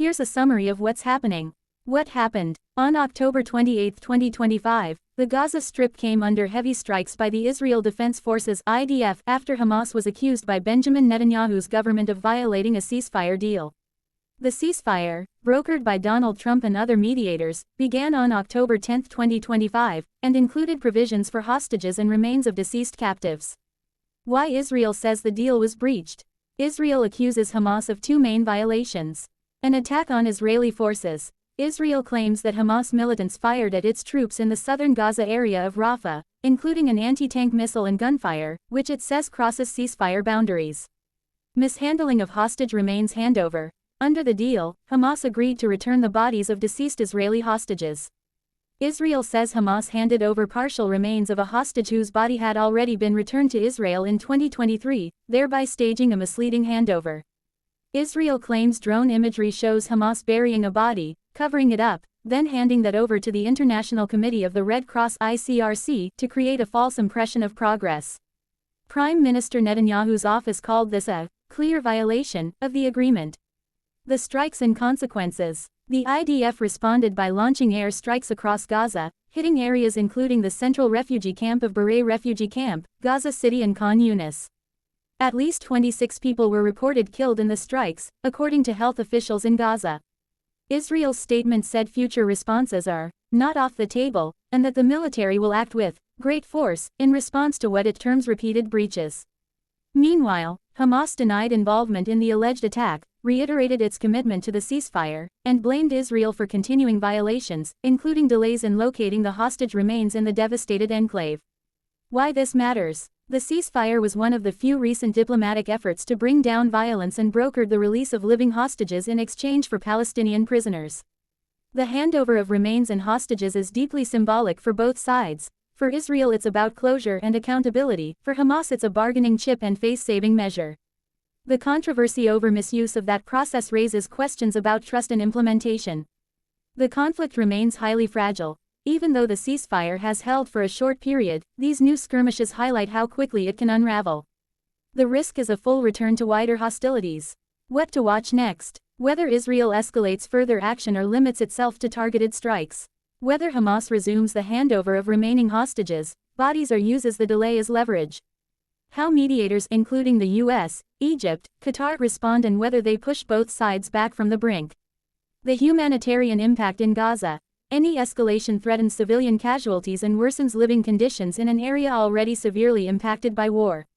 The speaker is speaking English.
Here's a summary of what's happening. What happened? On October 28, 2025, the Gaza Strip came under heavy strikes by the Israel Defense Forces (IDF) after Hamas was accused by Benjamin Netanyahu's government of violating a ceasefire deal. The ceasefire, brokered by Donald Trump and other mediators, began on October 10, 2025, and included provisions for hostages and remains of deceased captives. Why Israel says the deal was breached. Israel accuses Hamas of two main violations. An attack on Israeli forces. Israel claims that Hamas militants fired at its troops in the southern Gaza area of Rafah, including an anti-tank missile and gunfire, which it says crosses ceasefire boundaries. Mishandling of hostage remains handover. Under the deal, Hamas agreed to return the bodies of deceased Israeli hostages. Israel says Hamas handed over partial remains of a hostage whose body had already been returned to Israel in 2023, thereby staging a misleading handover. Israel claims drone imagery shows Hamas burying a body, covering it up, then handing that over to the International Committee of the Red Cross (ICRC) to create a false impression of progress. Prime Minister Netanyahu's office called this a clear violation of the agreement. The strikes and consequences. The IDF responded by launching air strikes across Gaza, hitting areas including the central refugee camp of Berea Refugee Camp, Gaza City and Khan Yunis. At least 26 people were reported killed in the strikes, according to health officials in Gaza. Israel's statement said future responses are not off the table, and that the military will act with great force in response to what it terms repeated breaches. Meanwhile, Hamas denied involvement in the alleged attack, reiterated its commitment to the ceasefire, and blamed Israel for continuing violations, including delays in locating the hostage remains in the devastated enclave. Why this matters? The ceasefire was one of the few recent diplomatic efforts to bring down violence and brokered the release of living hostages in exchange for Palestinian prisoners. The handover of remains and hostages is deeply symbolic for both sides. For Israel it's about closure and accountability, for Hamas it's a bargaining chip and face-saving measure. The controversy over misuse of that process raises questions about trust and implementation. The conflict remains highly fragile. Even though the ceasefire has held for a short period, these new skirmishes highlight how quickly it can unravel. The risk is a full return to wider hostilities. What to watch next? Whether Israel escalates further action or limits itself to targeted strikes. Whether Hamas resumes the handover of remaining hostages, bodies or uses the delay as leverage. How mediators including the US, Egypt, Qatar respond and whether they push both sides back from the brink. The humanitarian impact in Gaza. Any escalation threatens civilian casualties and worsens living conditions in an area already severely impacted by war.